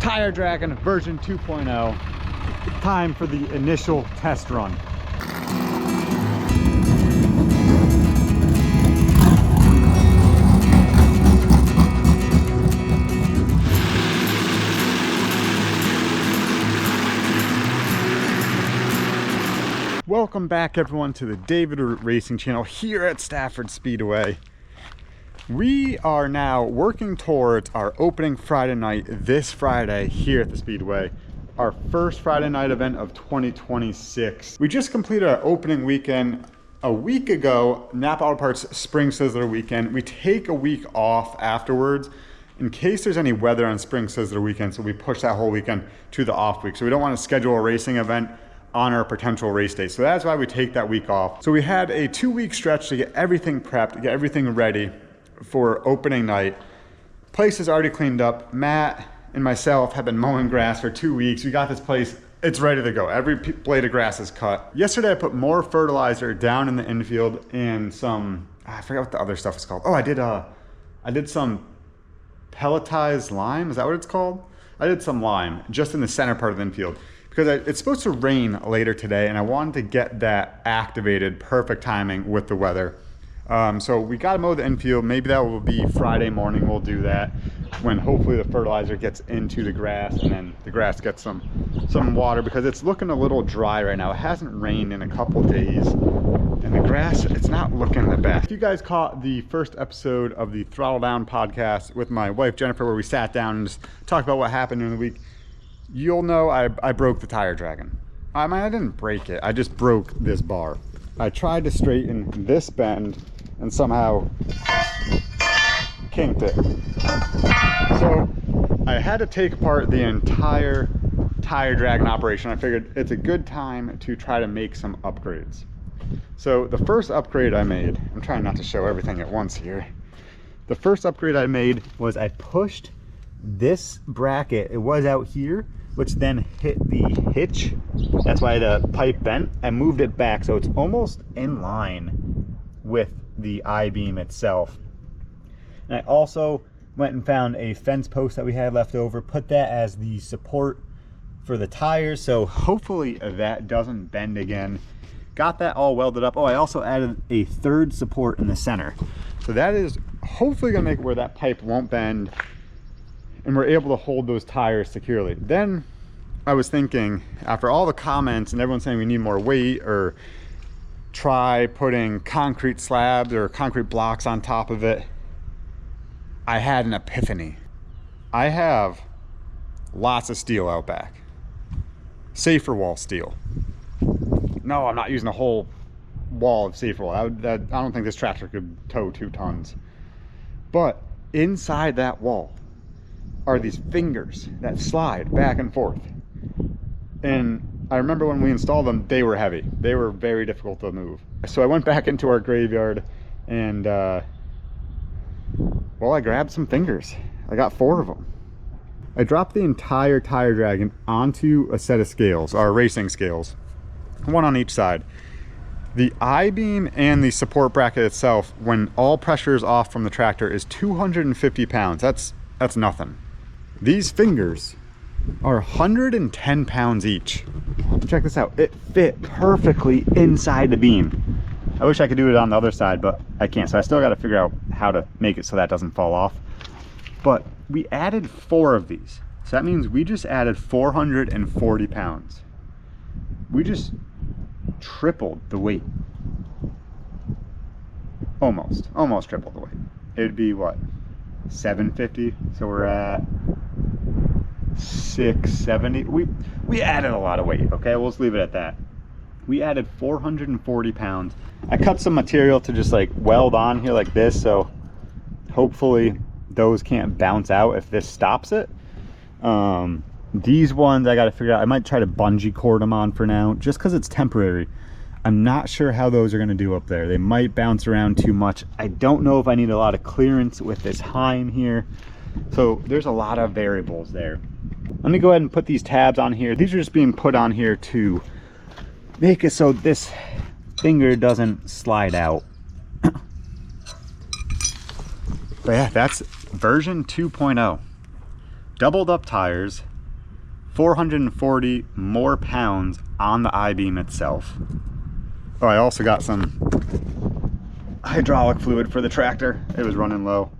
Tire Dragon version 2.0. Time for the initial test run. Welcome back everyone to the David Racing channel here at Stafford Speedway. We are now working towards our opening Friday night this Friday here at the Speedway. Our first Friday night event of 2026. We just completed our opening weekend a week ago, Napa Auto Parts Spring Sizzler weekend. We take a week off afterwards in case there's any weather on Spring Sizzler weekend, so we push that whole weekend to the off week. So we don't want to schedule a racing event on our potential race day. So that's why we take that week off. So we had a 2-week stretch to get everything prepped, get everything ready for opening night. Place is already cleaned up. Matt and myself have been mowing grass for 2 weeks. We got this place, it's ready to go. Every blade of grass is cut. Yesterday I put more fertilizer down in the infield and some, I forgot what the other stuff is called. Oh, I did some pelletized lime, is that what it's called? I did some lime just in the center part of the infield, because it's supposed to rain later today and I wanted to get that activated, perfect timing with the weather. So we got to mow the infield. Maybe that will be Friday morning. We'll do that when hopefully the fertilizer gets into the grass and then the grass gets some water, because it's looking a little dry right now. It hasn't rained in a couple days and the grass, it's not looking the best. If you guys caught the first episode of the Throttle Down podcast with my wife Jennifer, where we sat down and just talked about what happened during the week, you'll know I broke the Tire Dragon. I mean, I didn't break it, I just broke this bar. I tried to straighten this bend and somehow kinked it. So I had to take apart the entire Tire Dragon operation. I figured it's a good time to try to make some upgrades. So the first upgrade I made, I'm trying not to show everything at once here. The first upgrade I made was I pushed this bracket, it was out here, which then hit the hitch. That's why the pipe bent. I moved it back so it's almost in line with the I-beam itself. And I also went and found a fence post that we had left over, put that as the support for the tires, so hopefully that doesn't bend again. Got that all welded up. Oh, I also added a third support in the center. So that is hopefully gonna make it where that pipe won't bend and we're able to hold those tires securely. Then I was thinking, after all the comments and everyone saying we need more weight or try putting concrete slabs or concrete blocks on top of it, I had an epiphany. I have lots of steel out back. Safer wall steel. No, I'm not using a whole wall of safer wall. I don't think this tractor could tow 2 tons. But inside that wall are these fingers that slide back and forth. And I remember when we installed them, they were heavy. They were very difficult to move. So I went back into our graveyard and, well, I grabbed some fingers. I got 4 of them. I dropped the entire Tire Dragon onto a set of scales, our racing scales, one on each side. The I-beam and the support bracket itself, when all pressure is off from the tractor, is 250 pounds. That's nothing. These fingers are 110 pounds each. Check this out. It fit perfectly inside the beam. I wish I could do it on the other side, but I can't. So I still got to figure out how to make it so that doesn't fall off. But we added 4 of these. So that means we just added 440 pounds. We just tripled the weight. Almost tripled the weight. It'd be what? 750. So we're at 670. We added a lot of weight. Okay, we'll just leave it at that. We added 440 pounds. I cut some material to just like weld on here like this, so hopefully those can't bounce out if this stops it. These ones I got to figure out. I might try to bungee cord them on for now, just because it's temporary. I'm not sure how those are going to do up there. They might bounce around too much. I don't know if I need a lot of clearance with this Heim here. So there's a lot of variables there. Let me go ahead and put these tabs on here. These are just being put on here to make it so this finger doesn't slide out. But yeah, that's version 2.0. Doubled up tires, 440 more pounds on the I-beam itself. Oh, I also got some hydraulic fluid for the tractor. It was running low.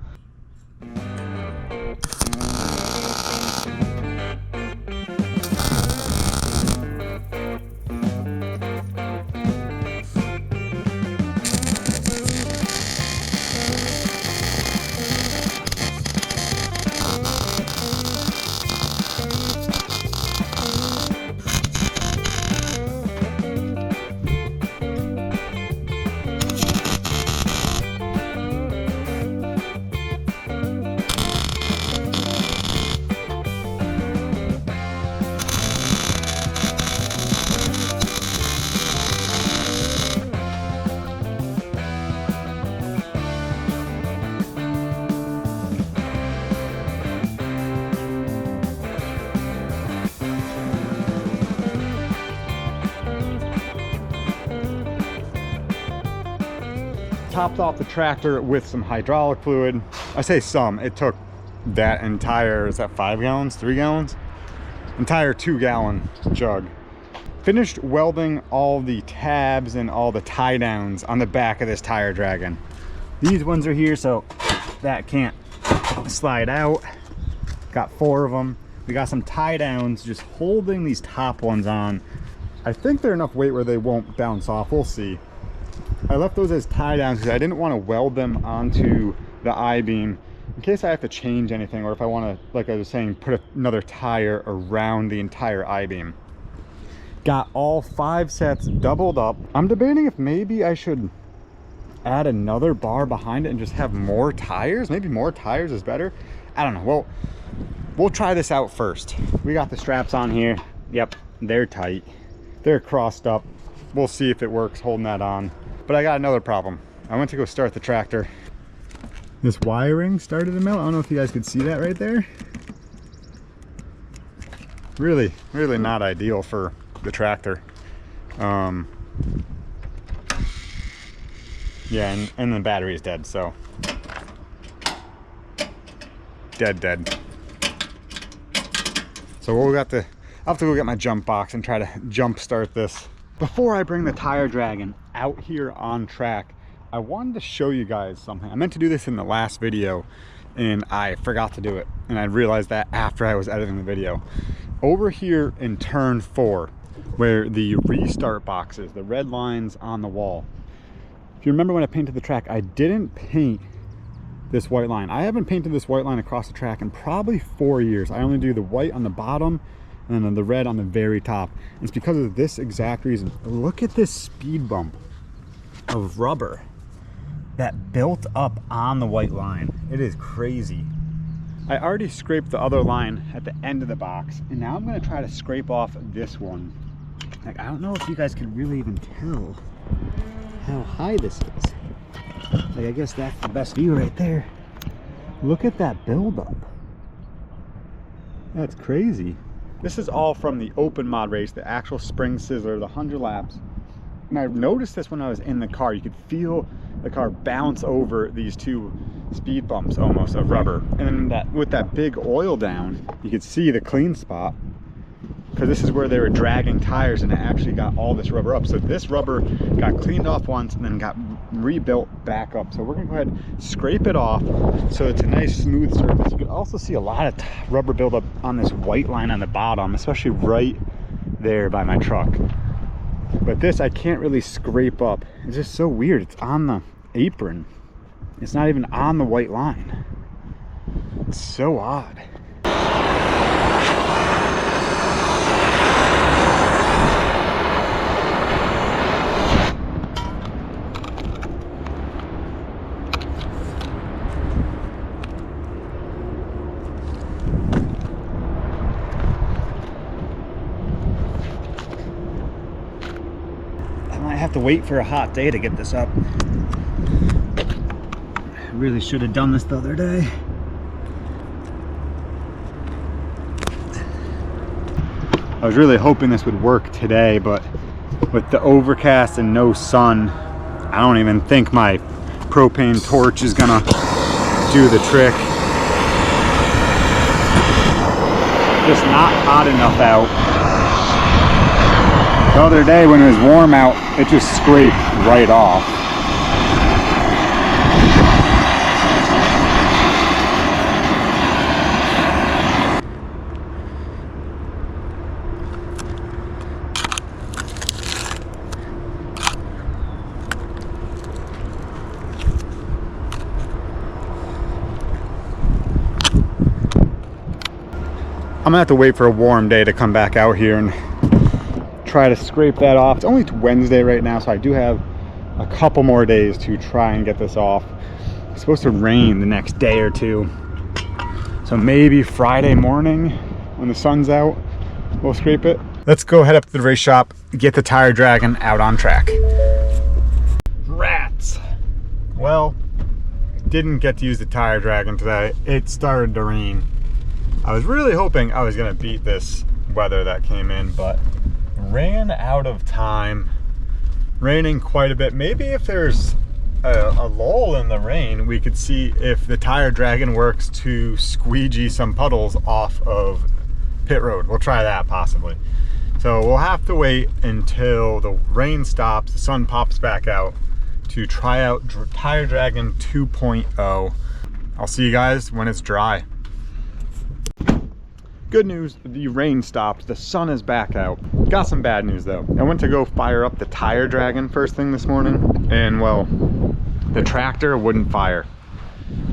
Topped off the tractor with some hydraulic fluid. I say some, it took that entire, is that 5 gallons, 3 gallons? Entire 2-gallon jug. Finished welding all the tabs and all the tie downs on the back of this tire dragon. These ones are here so that can't slide out. Got 4 of them. We got some tie downs just holding these top ones on. I think they're enough weight where they won't bounce off, we'll see. I left those as tie downs because I didn't want to weld them onto the I-beam in case I have to change anything, or if I want to, like I was saying, put another tire around the entire I-beam. Got all 5 sets doubled up. I'm debating if maybe I should add another bar behind it and just have more tires. Maybe more tires is better. I don't know. Well, we'll try this out first. We got the straps on here. Yep, they're tight. They're crossed up. We'll see if it works holding that on. But I got another problem. I went to go start the tractor. This wiring started to melt. I don't know if you guys could see that right there. Really not ideal for the tractor. Yeah, and the battery is dead, so. Dead. So I'll have to go get my jump box and try to jump start this. Before I bring the tire dragon out here on track, I wanted to show you guys something. I meant to do this in the last video and I forgot to do it, and I realized that after I was editing the video. Over here in turn 4, where the restart box is, the red lines on the wall, if you remember when I painted the track, I didn't paint this white line. I haven't painted this white line across the track in probably 4 years. I only do the white on the bottom and then the red on the very top. And it's because of this exact reason. Look at this speed bump of rubber that built up on the white line. It is crazy. I already scraped the other line at the end of the box, and now I'm gonna try to scrape off this one. Like, I don't know if you guys can really even tell how high this is. Like, I guess that's the best view right there. Look at that buildup. That's crazy. This is all from the open mod race, the actual spring sizzler, the 100 laps. And I noticed this when I was in the car. You could feel the car bounce over these 2 speed bumps almost of rubber. And then with that big oil down, you could see the clean spot, because this is where they were dragging tires and it actually got all this rubber up. So this rubber got cleaned off once and then got rebuilt back up. So we're gonna go ahead and scrape it off so it's a nice smooth surface. You can also see a lot of rubber buildup on this white line on the bottom, especially right there by my truck. But this I can't really scrape up. It's just so weird. It's on the apron. It's not even on the white line. It's so odd. Have to wait for a hot day to get this up. I really should have done this the other day. I was really hoping this would work today, but with the overcast and no sun, I don't even think my propane torch is gonna do the trick. just not hot enough out. The other day when it was warm out, it just scraped right off. I'm gonna have to wait for a warm day to come back out here and try to scrape that off. It's only Wednesday right now, so I do have a couple more days to try and get this off. It's supposed to rain the next day or two, so maybe Friday morning when the sun's out we'll scrape it. Let's go head up to the race shop, get the Tire Dragon out on track. Rats. Well, didn't get to use the Tire Dragon today. It started to rain. I was really hoping I was gonna beat this weather that came in, but ran out of time. Raining quite a bit. Maybe if there's a lull in the rain, we could see if the Tire Dragon works to squeegee some puddles off of pit road. We'll try that possibly. So we'll have to wait until the rain stops, the sun pops back out to try out Tire Dragon 2.0. I'll see you guys when it's dry. Good news, the rain stopped, the sun is back out. Got some bad news though. I went to go fire up the Tire Dragon first thing this morning, and well, the tractor wouldn't fire.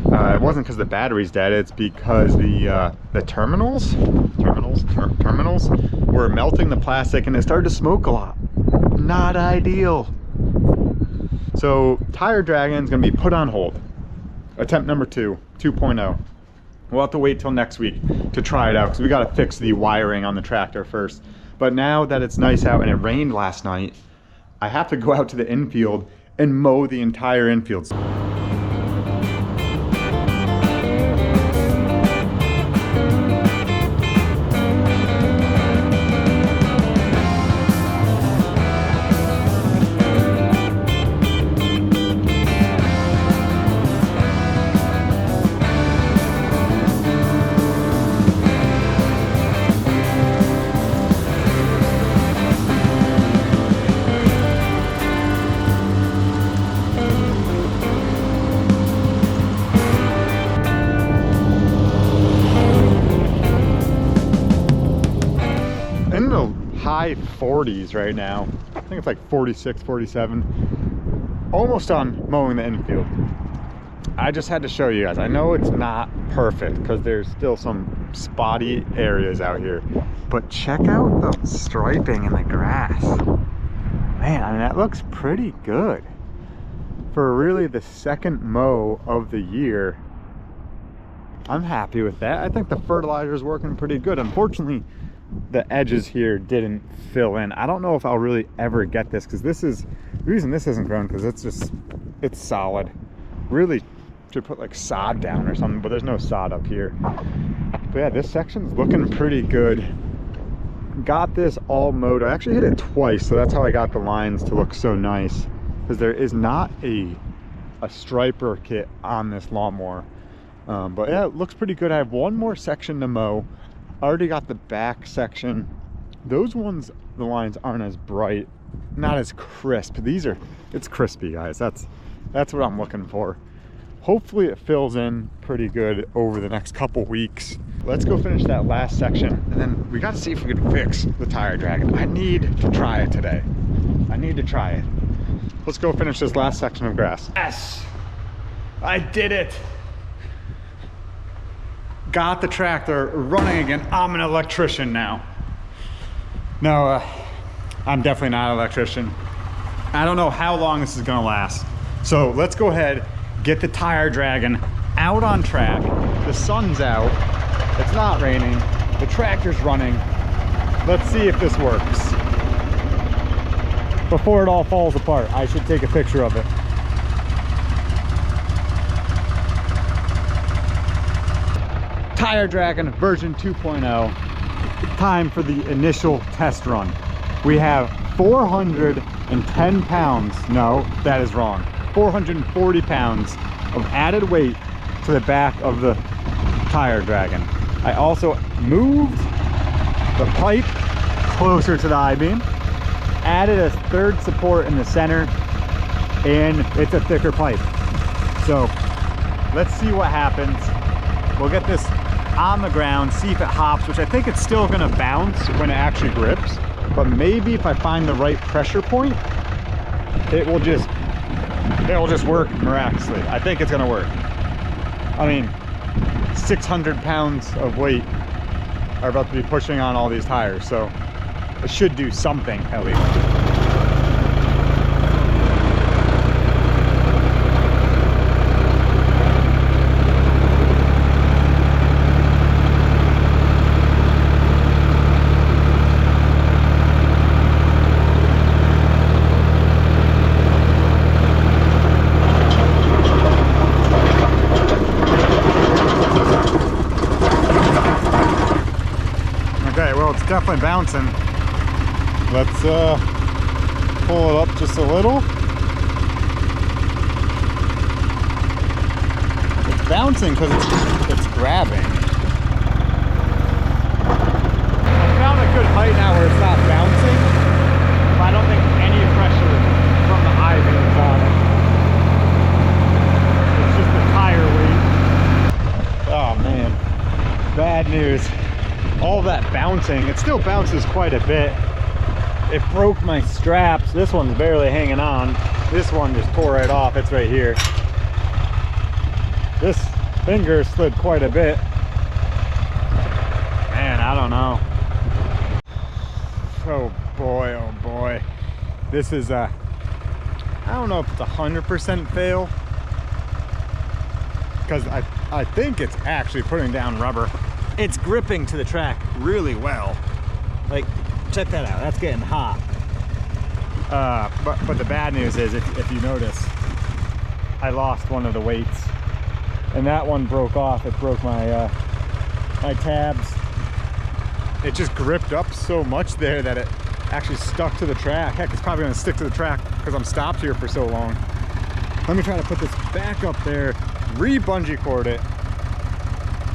It wasn't because the battery's dead, it's because the terminals were melting the plastic and it started to smoke a lot. Not ideal. So Tire Dragon's gonna be put on hold. Attempt number 2.0. We'll have to wait till next week to try it out because we got to fix the wiring on the tractor first. But now that it's nice out and it rained last night, I have to go out to the infield and mow the entire infield. High 40s right now. I think it's like 46, 47. Almost done mowing the infield. I just had to show you guys. I know it's not perfect because there's still some spotty areas out here, but check out the striping in the grass. Man, I mean, that looks pretty good for really the second mow of the year. I'm happy with that. I think the fertilizer is working pretty good. Unfortunately, the edges here didn't fill in. I don't know if I'll really ever get this because this is the reason this isn't grown, because it's solid. Really should put like sod down or something, but there's no sod up here. But yeah, this section's looking pretty good. Got this all mowed. I actually hit it twice, so that's how I got the lines to look so nice, because there is not a striper kit on this lawnmower. But yeah, it looks pretty good. I have one more section to mow. I already got the back section. Those ones, the lines aren't as bright, not as crisp. It's crispy, guys. That's what I'm looking for. Hopefully it fills in pretty good over the next couple weeks. Let's go finish that last section, and then we got to see if we can fix the Tire Dragon. I need to try it today. I need to try it. Let's go finish this last section of grass. Yes, I did it. Got the tractor running again. I'm an electrician now. No, I'm definitely not an electrician. I don't know how long this is gonna last. So let's go ahead, get the Tire Dragon out on track. The sun's out, it's not raining, the tractor's running. Let's see if this works. Before it all falls apart, I should take a picture of it. Tire Dragon version 2.0. Time for the initial test run. We have 410 pounds, no, that is wrong, 440 pounds of added weight to the back of the Tire Dragon. I also moved the pipe closer to the I-beam, added a third support in the center, and it's a thicker pipe. So let's see what happens. We'll get this on the ground, see if it hops, which I think it's still gonna bounce when it actually grips, but maybe if I find the right pressure point, it'll just work miraculously. I think it's gonna work. I mean, 600 pounds of weight are about to be pushing on all these tires, so it should do something at least. It's definitely bouncing. Let's pull it up just a little. It's bouncing because it's grabbing. I found a good height now where it's not bouncing, but I don't think any pressure from the I-beams on it. It's just the tire weight. Oh man, bad news. All that bouncing, it still bounces quite a bit. It broke my straps. This one's barely hanging on. This one just tore right off. It's right here. This finger slid quite a bit. Man, I don't know. Oh boy. This is I don't know if it's 100% fail, because I think it's actually putting down rubber. It's gripping to the track really well. Like, check that out, that's getting hot. But the bad news is, if you notice, I lost one of the weights, and that one broke off. It broke my my tabs. It just gripped up so much there that it actually stuck to the track. Heck, it's probably gonna stick to the track because I'm stopped here for so long. Let me try to put this back up there, re-bungee cord it,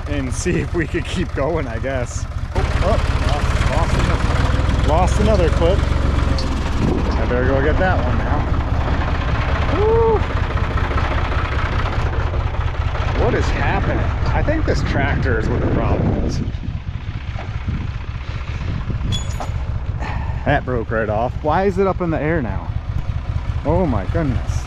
and see if we could keep going, I guess. Lost another clip. I better go get that one now. Woo! What is happening? I think this tractor is what the problem is. That broke right off. Why is it up in the air now? Oh my goodness.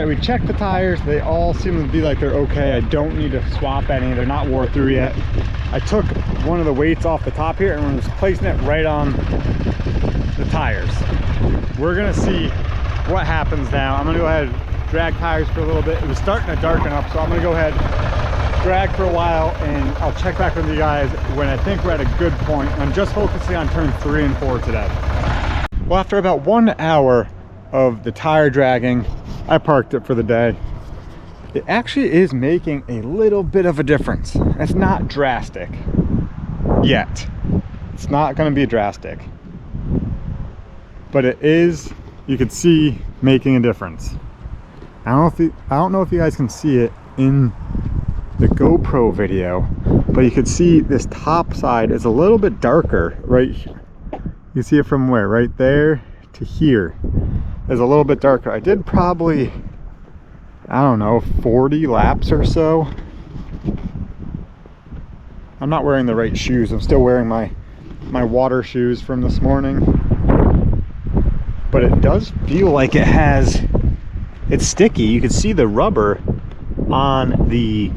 We checked the tires, they all seem to be like they're okay. I don't need to swap any, they're not wore through yet. I took one of the weights off the top here and was placing it right on the tires. We're gonna see what happens now. I'm gonna go ahead and drag tires for a little bit. It was starting to darken up, so I'm gonna go ahead, drag for a while, and I'll check back with you guys when I think we're at a good point. I'm just focusing on turn 3 and 4 today. Well, after about 1 hour of the tire dragging, I parked it for the day. It actually is making a little bit of a difference. It's not drastic yet. It's not going to be drastic, but it is, you can see, making a difference. I don't know if you guys can see it in the GoPro video, but you can see this top side is a little bit darker right here. You see it from where? Right there to here is a little bit darker. I did probably, I don't know, 40 laps or so. I'm not wearing the right shoes. I'm still wearing my water shoes from this morning. But it does feel like it's sticky. You can see the rubber on the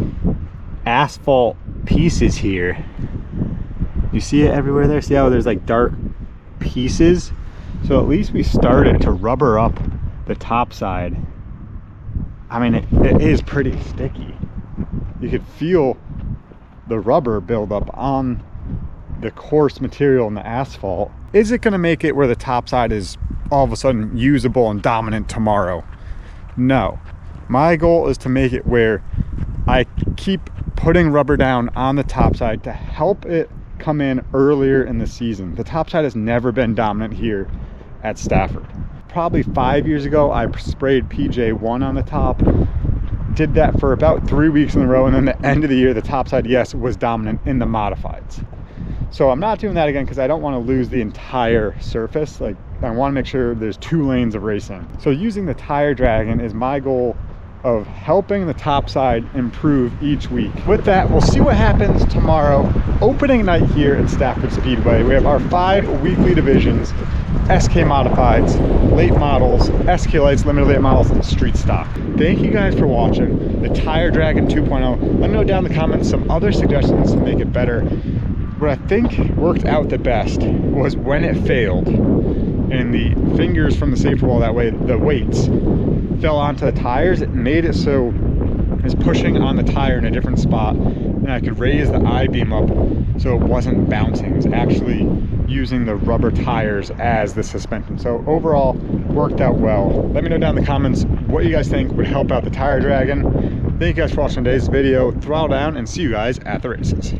asphalt pieces here. You see it everywhere there? See how there's like dark pieces? So at least we started to rubber up the top side. I mean, it is pretty sticky. You could feel the rubber build up on the coarse material in the asphalt. Is it gonna make it where the top side is all of a sudden usable and dominant tomorrow? No. My goal is to make it where I keep putting rubber down on the top side to help it come in earlier in the season. The top side has never been dominant here at Stafford. Probably 5 years ago, I sprayed PJ1 on the top. Did that for about 3 weeks in a row, and then the end of the year, the top side, yes, was dominant in the modifieds. So I'm not doing that again because I don't want to lose the entire surface. Like, I want to make sure there's 2 lanes of racing. So using the Tire Dragon is my goal of helping the top side improve each week. With that, we'll see what happens tomorrow. Opening night here at Stafford Speedway. We have our 5 weekly divisions: SK Modifieds, Late Models, SK Lights, Limited Late Models, and Street Stock. Thank you guys for watching the Tire Dragon 2.0. Let me know down in the comments some other suggestions to make it better. What I think worked out the best was when it failed and the fingers from the safety wall, that way the weights fell onto the tires. It made it so it was pushing on the tire in a different spot, and I could raise the I-beam up so it wasn't bouncing. It was actually using the rubber tires as the suspension. So overall, worked out well. Let me know down in the comments what you guys think would help out the Tire Dragon. Thank you guys for watching today's video. Throttle down and see you guys at the races.